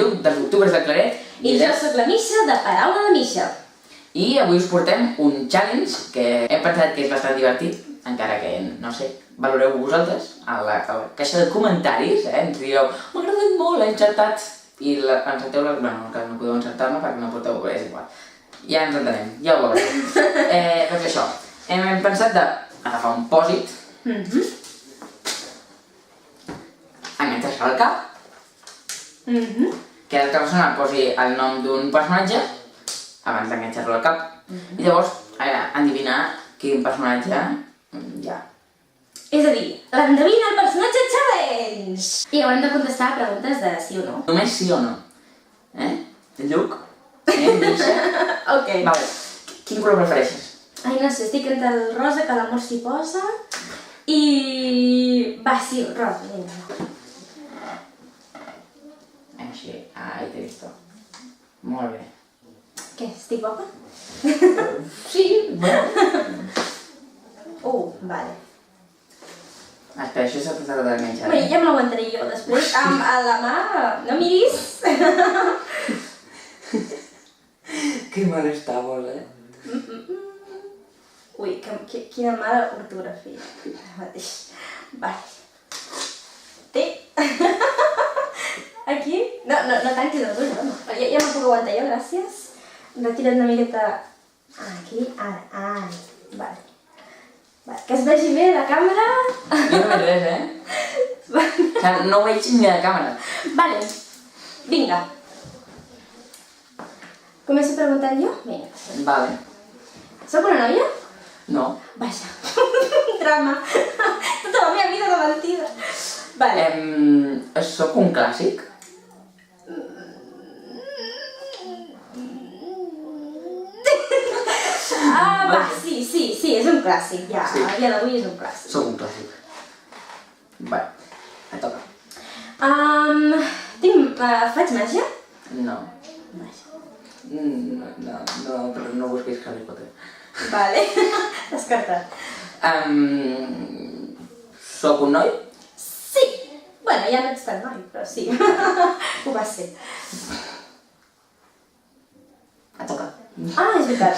Lluc, dels octubres del Claret. I jo sóc la Misha, de Paraula de Misha. I avui us portem un challenge que hem pensat que és bastant divertit, encara que, no sé, valoreu vosaltres a la caixa de comentaris, ens dieu m'ha agradat molt, l'he encertat, i encerteu les... Bueno, encara no podeu encertar-me perquè no porteu, és igual. Ja ens entenem, ja ho veureu. Doncs això, hem pensat d'agafar un pòsit, enganxar-se al cap, que l'altra persona posi el nom d'un personatge abans d'enganxar-lo al cap, i llavors endevinar quin personatge hi ha. És a dir, l'endevina el personatge challenge! I haurem de contestar preguntes de sí o no. Només sí o no. Lluc? Misha? Ok. Vale, quin color prefereixes? Ai, no sé, estic entre el rosa, que l'amor s'hi posa, i... Va, sí, rosa, vinga. Així, ahí t'he visto. Molt bé. Què, estic guapa? Sí, bueno. Vale. Espera, això s'ha posat d'enganxar. Bé, ja me l'aguantaré jo després. Amb la mà... No miris! Que mal estamos, Ui, quina mala ortografia. Mateix. Vale. Té. Aquí? No tanquis els ulls, home. Ja me'l puc aguantar jo, gràcies. Retira't una miqueta... Aquí, ara, vale. Que es vegi bé la càmera. Jo no veig res, O sigui, no ho veig ni a la càmera. Vale, vinga. Començo preguntant jo? Vinga. Vale. Soc una noia? No. Vaja, drama. Tota la meva vida de mentida. Vale. Soc un clàssic? Va, sí, és un clàssic, ja. Sí. A dia d'avui és un clàssic. Soc un clàssic. Vale, et toca. Faig màgia? No. Vaja. No, però no busquis Harry Potter. Vale, descartat. Soc un noi? Sí! Bueno, ja no ets tan noi, però sí. Ho va ser. Et toca. És veritat.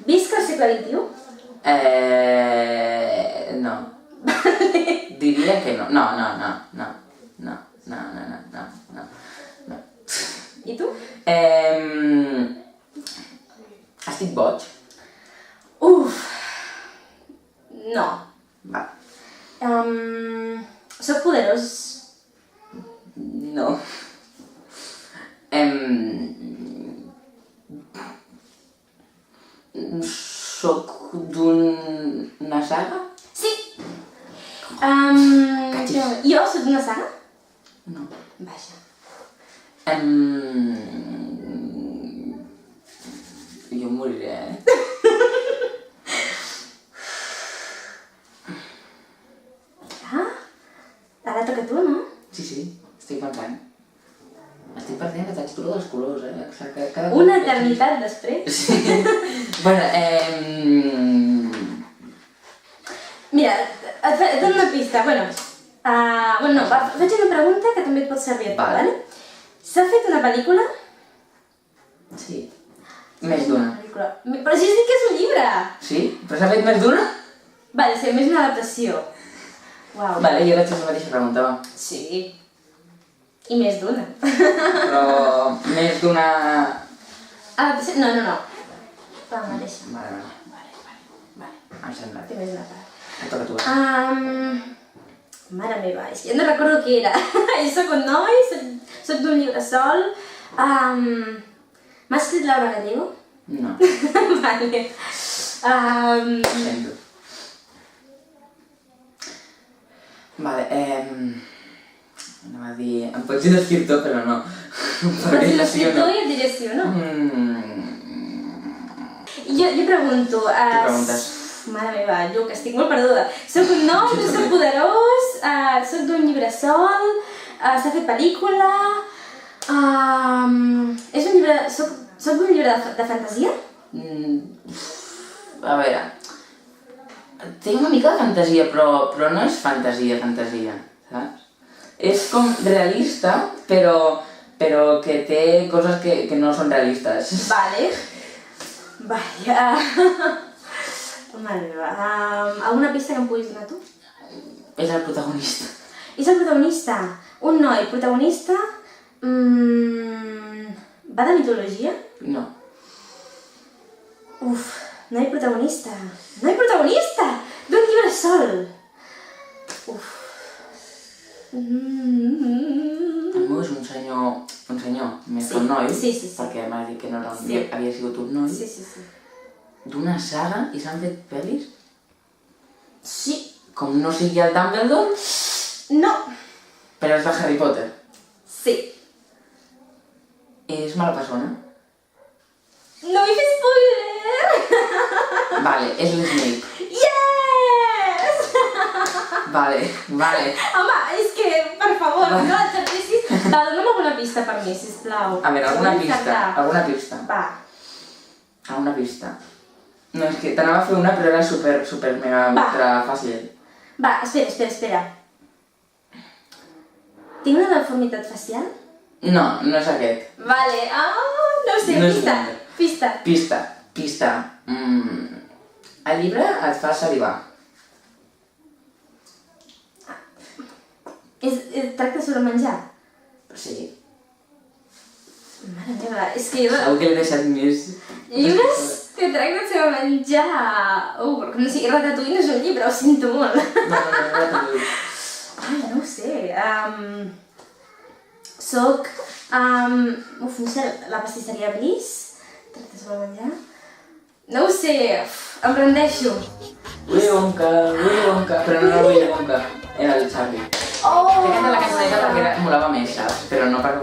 Visc al segle XXI? No. Diria que no. No. I tu? Estic boig? No. Va. Soc poderós? No. Soc d'una saga? Sí! Jo soc d'una saga? No. Vaja. Jo moriré, Ara toca a tu, no? Sí, estic pensant. Estic perdent la textura dels colors, Una eternitat després. Sí. Bueno, Mira, et dono una pista. Bueno, faig una pregunta que també et pot servir a tu, Vale. vale? S'ha fet una pel·lícula? sí. Més d'una. Però si has dit que és un llibre! Sí? Però s'ha fet més d'una? Vale, sí, més una adaptació. Uau. Vale, jo vaig fer la mateixa pregunta, va. Sí. I més d'una. Però més d'una... Adaptació? No. La mateixa. Vale. Em sembla. Té més una part. Et toca a tu. Mare meva, és que ja no recordo què era. Jo soc un noi, soc d'un llibre sol. M'ha escrit Laura Gallego? No. Vale. Sento. Vale, anava a dir... Em pots dir l'escriptor, però no. Pots dir l'escriptor i et diré sí o no? Jo pregunto... Què preguntes? Mare meva, Lluc, estic molt perduda. Soc un noi, soc poderós, soc d'un llibre sol, s'ha fet pel·lícula... És un llibre... Soc d'un llibre de fantasia? A veure... Té una mica de fantasia, però no és fantasia, saps? És com realista, però però que té coses que no són realistes. Vale. Vale. Vale, va. Alguna pista que em puguis donar tu? És el protagonista. És el protagonista. Un noi protagonista... Va de mitologia? No. Uf, noi protagonista. Noi protagonista! D'un llibre sol! Uf. El meu és un senyor, més que un noi, sí. perquè m'ha dit que no era Sí. havia sigut un noi, Sí. d'una saga i s'han fet pel·lis, Sí. com no sigui el Dumbledore, No. però és de Harry Potter. Sí. És mala persona. No m'hi fes spoiler! Vale, és l'Snape. Yes! Vale. Home, és que, per favor, Va. no encertessis. Va, dona'm alguna pista per mi, sisplau. A veure, alguna Vull pista. encertar. Alguna pista. Va. Alguna pista. No, és que t'anava a fer una, però era super mega Va. ultra fàcil. Va, espera. Tinc una deformitat facial? No, no és aquest. Vale, no ho sé, No és pista. un. Pista. El llibre et fa salivar. Tracta sobre menjar? Sí. Mare meva, és que jo... Segur que l'he deixat més... Llibres que tracten sobre menjar... però que no sigui Ratatouille no és un llibre, ho sento molt. No, Ratatouille. Ai, no ho sé. Soc... no sé, la pastisseria Bliss? Tracta sobre menjar? No ho sé, em rendeixo. Willy Wonka, però no era Willy Wonka, era el Charlie. Oh! He cantat la cançoneta perquè molava més, saps? Però no per el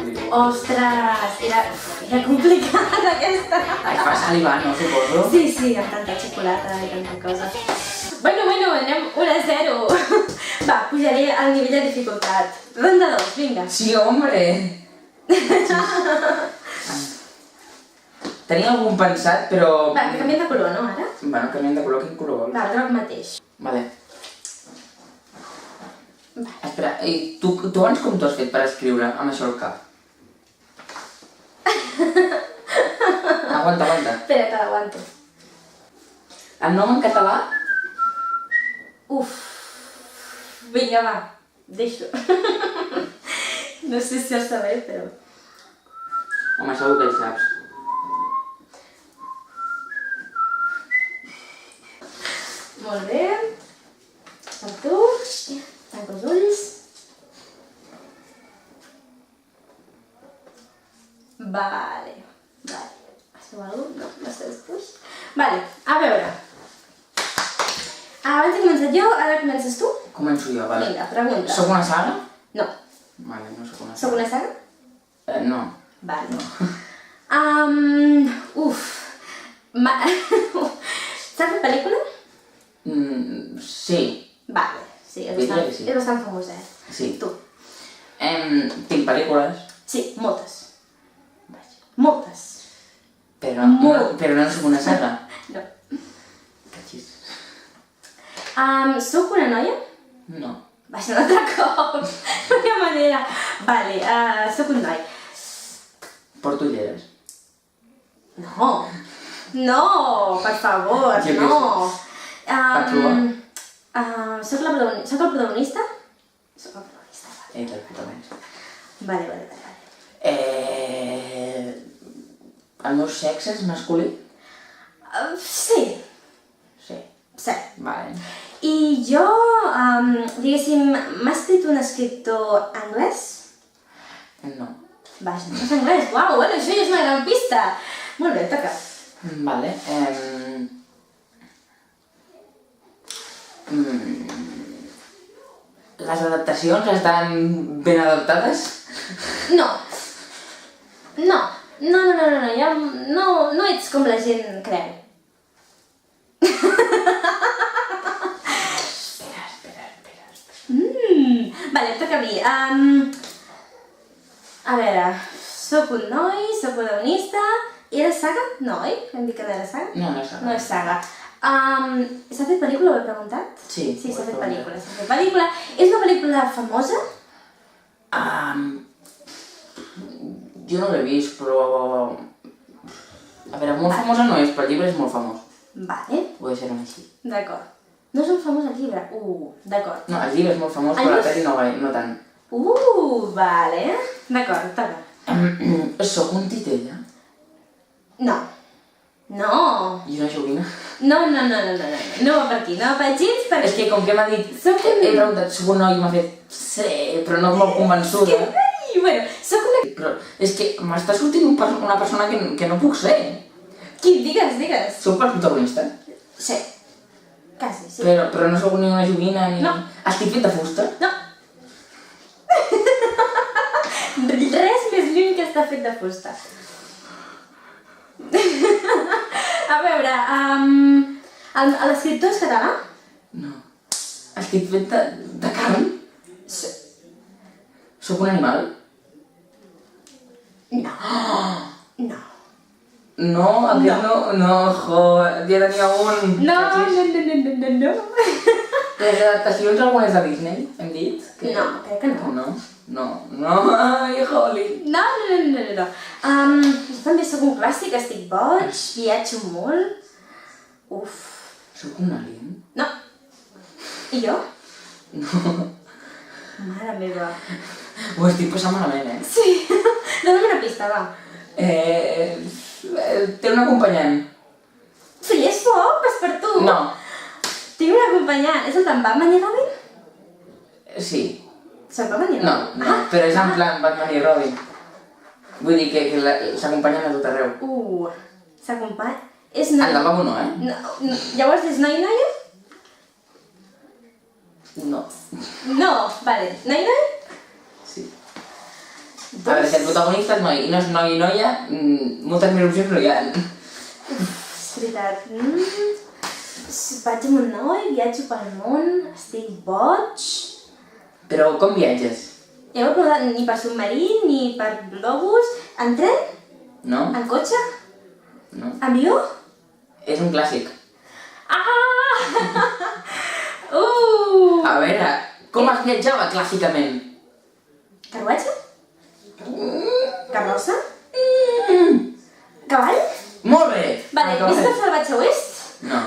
Willy. Ostres, era complicada aquesta. Ai, fa salivar, no, suposo? Sí, amb tanta xocolata i tanta cosa. Bueno, anem 1-0. Va, pujaré al nivell de dificultat. Ronda 2, vinga. Sí, hombre! Tenia algun pensat, però... Va, que canviem de color, no, ara? Bueno, canviem de color, quin color vols? Va, groc mateix. Vale. Espera, i tu abans com t'ho has fet per escriure amb això al cap? Aguanta. Espera, que l'aguanto. El nom en català? Uf. Vinga, va. Deixo. No sé si el sabré, però... Home, segur que el saps. Molt bé. Per tu. Tanco els ulls. Vale. Esteu algú? No esteu puix. Vale, a veure. Abans he començat jo, ara comences tu? Començo jo, vale. Vinga, pregunta. Soc una saga? No. Vale, no soc una saga. Soc una saga? No. Vale. No. S'ha fet pel·lícula? Sí. Vale, sí, és Diria que sí. bastant famosa, Sí. Tu? Tinc pel·lícules, Sí, moltes. Moltes. però Molt. no soc una saga. No. Cachis. Soc una noia? No. Vaja, un altre cop. No hi ha manera. Vale, soc un noi. Porto ulleres. No. No, per favor, Jo què no. Patrua. Soc el protagonista? Soc el protagonista, vale. Del puta més. Vale. El meu sexe és masculí? Sí. Sí. Sí. Vale. I jo, diguéssim, m'ha escrit un escriptor anglès? No. Vaja, no és anglès, uau, bueno, això ja és una gran pista. Molt bé, toca. Vale. Les adaptacions estan ben adaptades? No. Ja, no ets com la gent creu. Espera. Vale, em toca a mi. A veure, soc un noi, soc protagonista. Era saga? No, oi? Hem dit que no era saga? No, no és saga. No és saga. S'ha fet pel·lícula, ho he preguntat? Sí, Sí, s'ha ho he fet preguntat. pel·lícula. És una pel·lícula famosa? Jo no l'he vist, però... A veure, molt famosa no és, però el llibre és molt famós. Vale, Ho deixarem així. d'acord. No és un famós el llibre? D'acord. No, el llibre és molt famós, però la pel·li no tant. Vale. D'acord, d'acord. Soc un titella? No. No. I una joguina? No va per aquí, no va per gens, perquè... És que com que m'ha dit... Soc un... He preguntat, soc un noi i m'ha fet... Sí, però no molt convençuda. I bueno, soc una... Però és que m'està sortint una persona que no puc ser. Qui? Digues. Soc el protagonista. Sí. Quasi, sí. Però no sóc ni una joguina ni... No. Estic fet de fusta? No. Res més lluny que està fet de fusta. A veure, l'escriptor és català? No. Estic fet de carn? Sí. Sóc un animal? No. No. No, aquest no, ja tenia un. No. Les adaptacions algunes de Disney, hem dit? No, crec que no. No, ai, Holly. No. Jo també sóc un clàssic, estic boig, viatjo molt. Uf. Sóc un alien? No. I jo? No. Mare meva. Ho estic passant malament, Sí. Dóna'm una pista, va. Té un acompanyant. Feies foc? Vas per tu? No. Tinc un acompanyant. És el d'en Batman i Robin? Sí. Són Batman i Robin? No, però és en plan Batman i Robin. Vull dir que s'acompanyen a tot arreu. S'acompanya... És El noi... del lavabo no, No, llavors és noi i noia? No. No, vale. Noi i noia? Sí. A veure, si el protagonista és noi i no és noi i noia, moltes més opcions no hi ha. És veritat. Vaig amb un noi, viatjo pel món, estic boig... Però com viatges? Ja ho he provat ni per submarí, ni per globus... En tren? No? En cotxe? No. Avió? És un clàssic. Ah! A veure, com es viatjava clàssicament? Carruatge? Carrossa? Cavall? Molt bé! Vale, Acabem. vist el Salvatge Oest? No.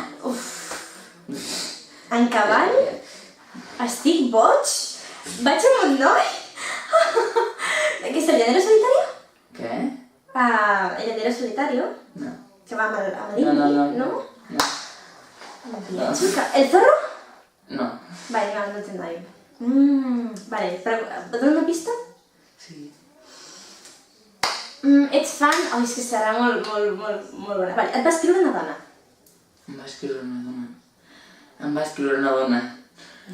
En cavall? Estic boig? Vaig amb un noi? Què és el llanero solitario? Què? El llanero solitario? No. Que va amb el No. no? ¿El zorro? No. Vale, no entenc mai. Vale, però dona una pista? Sí. Ets fan... Oh, és que serà molt bona. Vale, et va escriure una dona. Em va escriure una dona.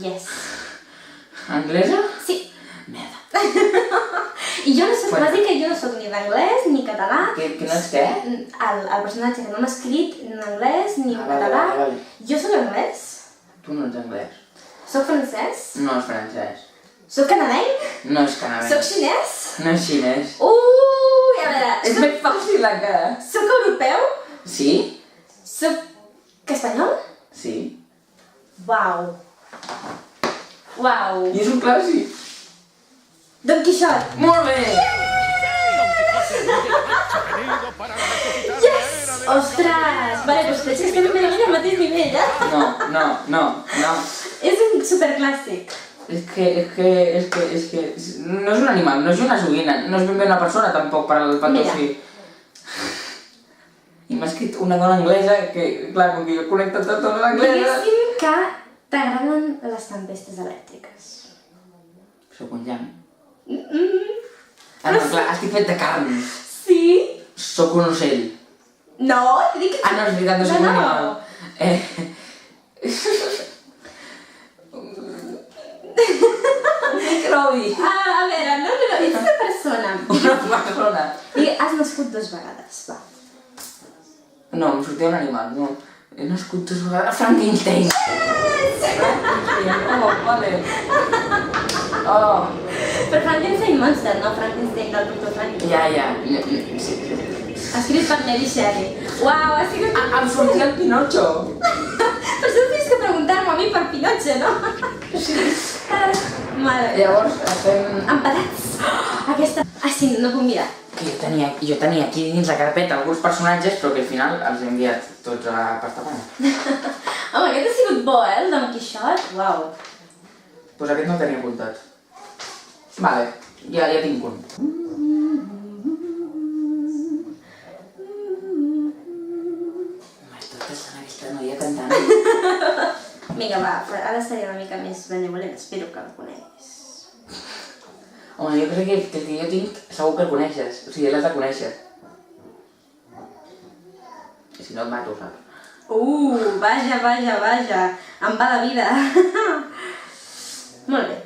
Yes. Anglesa? Sí. Merda. I jo no soc, Bueno. vas dir que jo no soc ni d'anglès ni català. Que no és què? El personatge que no m'ha escrit en anglès ni en Ah, vale, català. vale. Jo soc anglès. Tu no ets anglès. Soc francès. No és francès. Soc canadenc. No és canadenc. Soc xinès. No és xinès. A veure, És més fàcil que... soc europeu. Sí? Soc espanyol. Sí. Uau. I és un clàssic. Don Quixot. Molt bé! Yes! Ostres! Vale, doncs veig que estem més o menys al mateix nivell, No. És un superclàssic. És que... No és un animal, no és una joguina, no és ben bé una persona tampoc per al petó, Mira. sí. I m'ha escrit una dona anglesa que, clar, com que jo connecto tot amb l'anglesa... Diguéssim que t'agraden les tempestes elèctriques. Soc un llamp. Ah, no, clar, estic fet de carn. Sí? Soc un ocell. No, t'he dit que... Ah, no, és veritat, no soc un animal. Un microbi. A veure, no, ets una persona. Una persona. Has nascut 2 vegades, va. No, em sortia un animal, no. He nascut 2 vegades. Frankenstein. Oh, vale. Oh. Però Frankenstein Monster, no Frankenstein del Dr. Frankenstein. Ja. Escrit per Mary Shelley. Uau, ha sigut... Em sortia el Pinocho. Per això tens que preguntar-me a mi per Pinotxe, no? Sí. Mare. Llavors, estem... Empatats. Aquesta... Ah, sí, no puc mirar. que jo tenia aquí dins la carpeta alguns personatges, però que al final els he enviat tots a pasta pana. Home, aquest ha sigut bo, el Don Quixot. Uau. Doncs aquest no el tenia apuntat. Vale, ja tinc un. M'estàs passant aquesta noia cantant. Vinga, va, ara seria una mica més benevolent, espero que el coneguis. Home, jo crec que el que jo tinc segur que el coneixes, o sigui, l'has de conèixer. I si no et mato, saps? Vaja, em va la vida. Molt bé.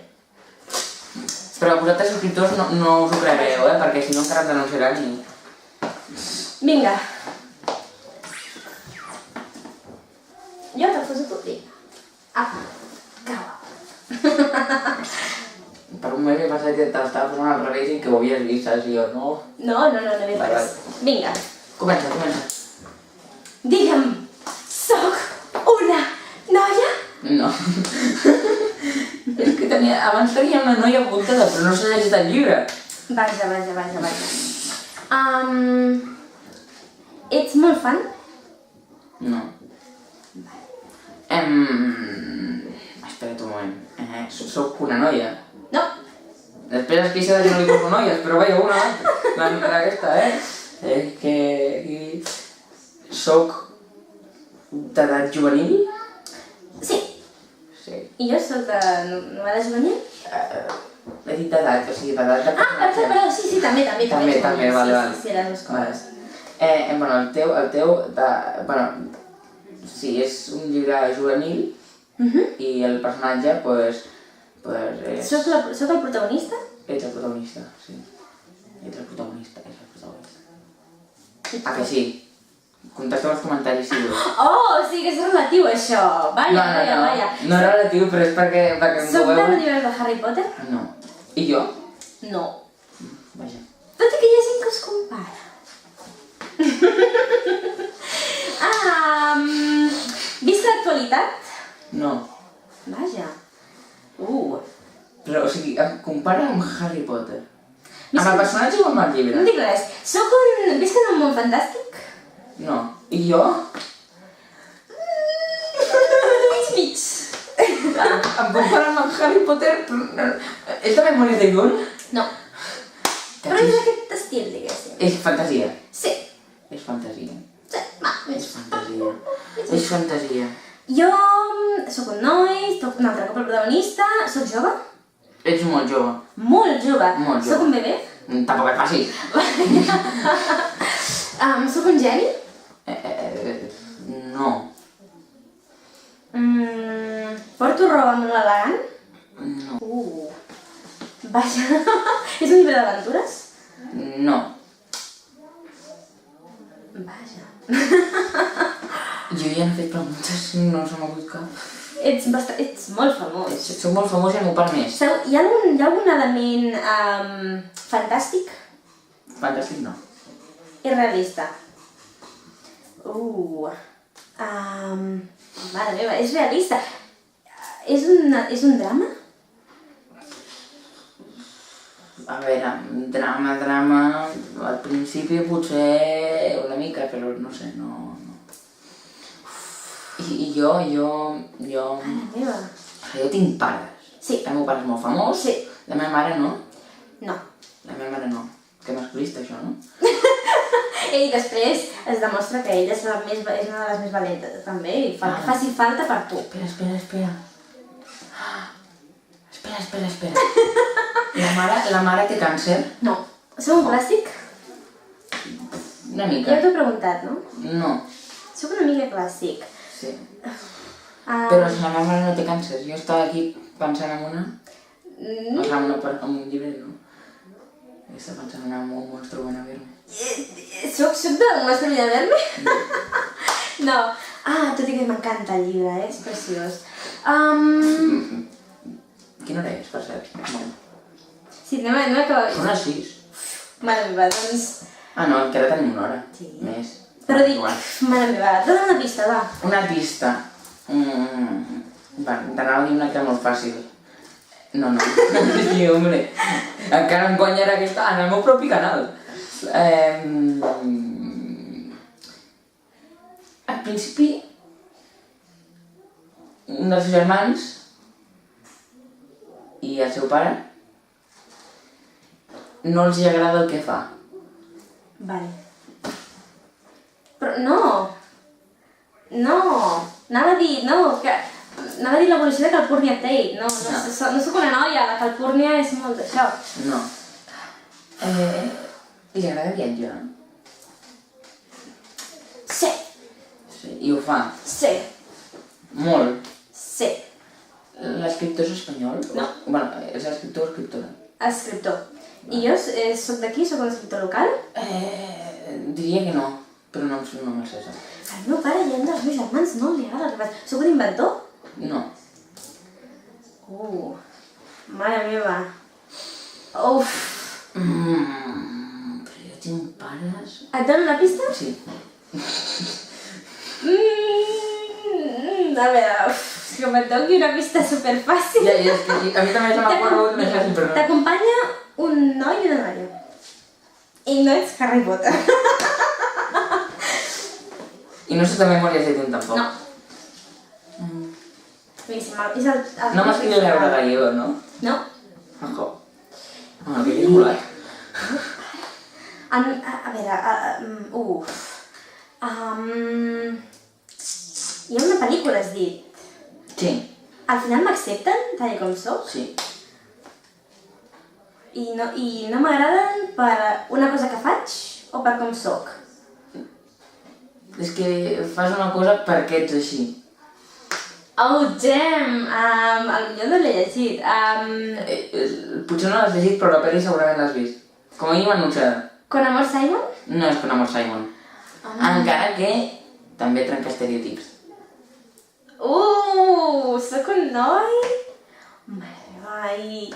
Però vosaltres, subscriptors, no us ho creureu, perquè si no encara em denunciaran i... Vinga. Jo te'l poso tot, vinga. Apa, cau. Per un moment he pensat que t'estava posant al revés i que ho havies vist, saps? I jo, no... No he vist res. Vinga. Comença. Digue'm, soc una noia? No. És que abans tenia una noia apuntada, però no s'ha llegit el llibre. Vaja. Ets molt fan? No. Espera't un moment. Soc una noia. No. Després es queixa que no li poso noies, però vaja, una aquesta, És que... Soc d'edat juvenil? Sí. Sí. I jo soc de novel·la juvenil? He dit d'edat, o sigui, d'edat de personatge. Perdó, sí, també. També, vale. Sí, les dues coses. Bueno, el teu, sí, és un llibre juvenil i el personatge, pues és... Soc el protagonista? Ets el protagonista, sí. Ets el protagonista. Ah, que sí? Contesteu els comentaris, sí. Oh, sí que és relatiu, això. Vaja. No és relatiu, però és perquè Soc de l'univers de Harry Potter? No. I jo? No. Vaja. Tot i que hi ha gent que us compara. Vist l'actualitat? No. Vaja. Però, o sigui, em compara amb Harry Potter. Amb el personatge o amb el llibre? No dic res. Visc en un món fantàstic? No. I jo? Mig. Em compara amb el Harry Potter, però... És de Memòria de Gun? No. Però és aquest estil, diguéssim. És fantasia. Sí. És fantasia. Sí, va. És fantasia. Jo sóc un noi, sóc un altre cop el protagonista, sóc jove? Ets molt jove. Molt jove. Sóc un bebè? Tampoc et passis. Sóc un geni? No. Porto roba molt elegant? No. Vaja. És un llibre d'aventures? No. Vaja. Jo ja n'he fet preguntes, no se m'ha hagut cap. Ets molt famós. Soc molt famós i m'ho permès. Hi ha algun element fantàstic? Fantàstic no. I realista? Mare meva, és realista. És un drama? A veure, drama, al principi potser una mica, però no sé, no. I jo... Mare meva. Jo tinc pares. Sí. El meu pare és molt famós. Sí. La meva mare no. No. La meva mare no. Que masclista, això, no? I després es demostra que ella és una de les més valentes, també, i faci falta per tu. Espera. Espera. La mare té càncer? No. Sou un clàssic? Una mica. Ja t'ho he preguntat, no? No. Sóc una mica clàssic. Sí. Però si la meva mare no té càncer, jo estava aquí pensant en una... O sigui, en un llibre, no? Jo estava pensant en un monstru ben a ver-me. Soc del Monstru ben a ver-me? No. Tot i que m'encanta el llibre, és preciós. Quina hora és, per cert? Sí, no he acabat. Són les 6. Mare meva, doncs... No, encara tenim una hora. Sí. Més. Però dic, mare meva, dona una pista, va. Una pista. T'anava a dir una que era molt fàcil. No. Sí, hombre. Encara em guanyarà aquesta en el meu propi canal. Al principi, un dels seus germans i el seu pare no els hi agrada el que fa. Vale. Però no! No! Anava a dir l'evolució de Calpurnia Tate. No sóc una noia, la Calpurnia és molt d'això. No. Li agrada viatjar? Sí! Sí, i ho fa. Sí! Molt. Sí! L'escriptor és espanyol? No. Bueno, és escriptor o escriptora? Escriptor. I jo soc d'aquí, soc un escriptor local. Diria que no, però no me'l sé. Al meu pare i a un dels meus germans no li agrada el que faig. Sóc un inventor? No. Mare meva. Uf. Però jo tinc pares... Et dono una pista? Sí. A veure, és que me'n doni una pista superfàcil. Ja, és que a mi també se m'acordo més fàcil, però no. T'acompanya un noi i una noia. I no ets Harry Potter. I no sé de memòria si tu tampoc. No. És el... No m'escriu veure Gallego, no? No. Ojo. El que és volat. A veure, hi ha una pel·lícula, has dit. Sí. Al final m'accepten, tal com soc? Sí. I no m'agraden per una cosa que faig o per com soc? És que fas una cosa perquè ets així. Oh, damn! Potser no l'he llegit. Potser no l'has llegit, però la pel·li segurament l'has vist. Com a mínim anunciada. Con amor, Simon? No és Con amor, Simon. Encara que també trenca estereotips. Sóc un noi? Mare meva, i...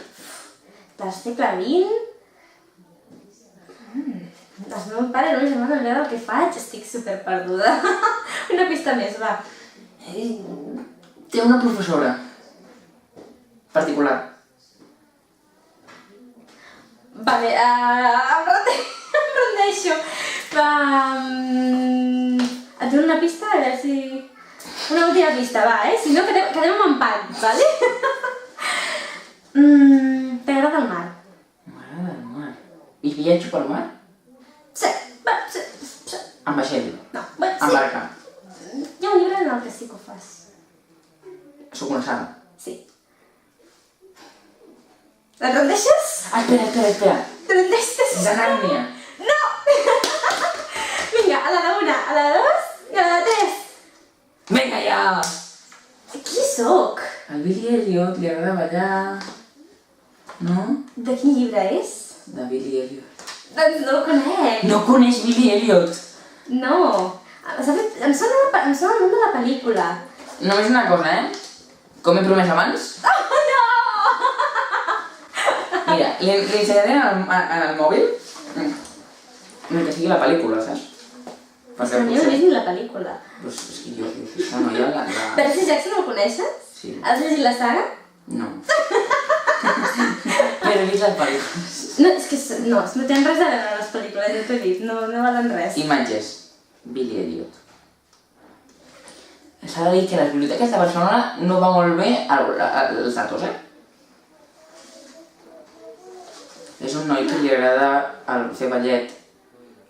del segle XX? El meu pare i el meu germà no agrada el que faig, estic superperduda. Una pista més, va. Té una professora particular. Vale, em rendeixo. Et dono una pista, a veure si... Una última pista, va, Si no, quedem amb empat, vale? T'agrada el mar? M'agrada el mar. I viatjo pel mar? Sí, va, sí. Amb vaixell. No, va, Amb sí. barca. Hi ha un llibre en el que sí que ho fas. Sóc una saga. Sí. Et rendeixes? Espera. Te rendeixes? De Nàrnia. No! Vinga, a la de una, a la de dos i a la de tres. Vinga ja! Qui sóc? Al Billy Elliot li agrada ballar... No? De quin llibre és? De Billy Elliot. Doncs no el conec. No coneix Billy Elliot? No. Em sona el nom de la pel·lícula. Només una cosa, Com he promès abans? Oh, no! Mira, li ensenyaré al mòbil que sigui la pel·lícula, saps? És que ni no he vist ni la pel·lícula. Pues és que jo, aquesta noia la... Percy Jackson el coneixes? Sí. Has llegit la saga? No. Però he vist les pel·lícules. No, és que no tenen res a veure les pel·lícules, ja t'ho he dit, no valen res. Imatges. Billy Elliot. S'ha de dir que les biblioteques de Barcelona no va molt bé els datos, És un noi que li agrada fer ballet,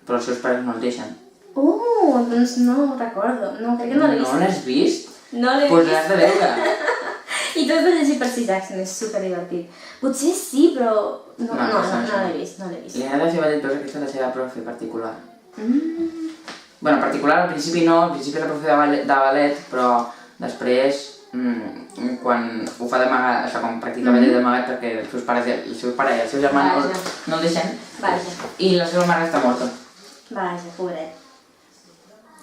però els seus pares no el deixen. Doncs no ho recordo. No, crec que no l'he vist. No l'has vist? No l'he Pues vist. l'has de veure. I tu has de llegir Percy Jackson, és superdivertit. Potser sí, però... No l'he vist, no l'he vist. Li agrada fer ballet, però és aquesta la seva profe particular. Bueno, particular al principi no, al principi és la profe de ballet, però després, quan ho fa d'amagat, això, com practica ballet d'amagat perquè el seu pare i el seu germà no el deixen, i la seva mare està morta. Vaja, pobret.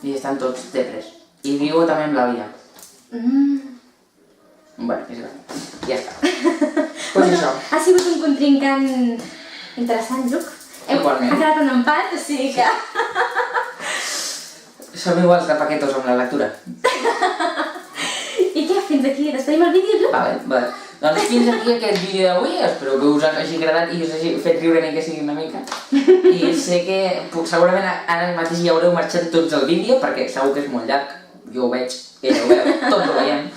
I estan tots depres. I viu també amb l'àvia. Bueno, és igual. Ja està. Pues això. Ha sigut un contrincant interessant, Lluc. Igualment. Ha quedat un empat, o sigui que... Som iguals de paquetos amb la lectura. I què? Fins aquí? Despedim el vídeo, Lluc? Vale. Doncs fins aquí aquest vídeo d'avui, espero que us hagi agradat i us hagi fet riure ni que sigui una mica. I sé que segurament ara mateix ja haureu marxat tots el vídeo, perquè segur que és molt llarg, jo ho veig, ella ho veu, tots ho veiem.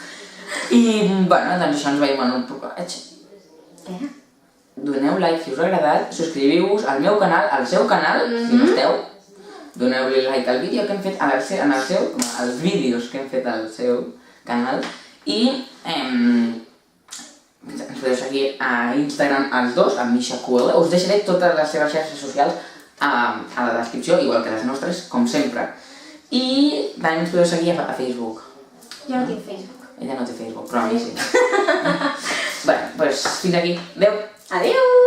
I, bueno, doncs això ens veiem en un proper. Doneu like si us ha agradat, subscriviu-vos al meu canal, al seu canal, si no esteu. Doneu-li like al vídeo que hem fet als vídeos que hem fet al seu canal. I ens podeu seguir a Instagram els dos, amb Misha QL. Us deixaré totes les seves xarxes socials a la descripció, igual que les nostres, com sempre. I també ens podeu seguir a Facebook. Jo no tinc Facebook. Ella no té Facebook, però a mi sí. Bé, doncs fins aquí. Adéu! Adéu!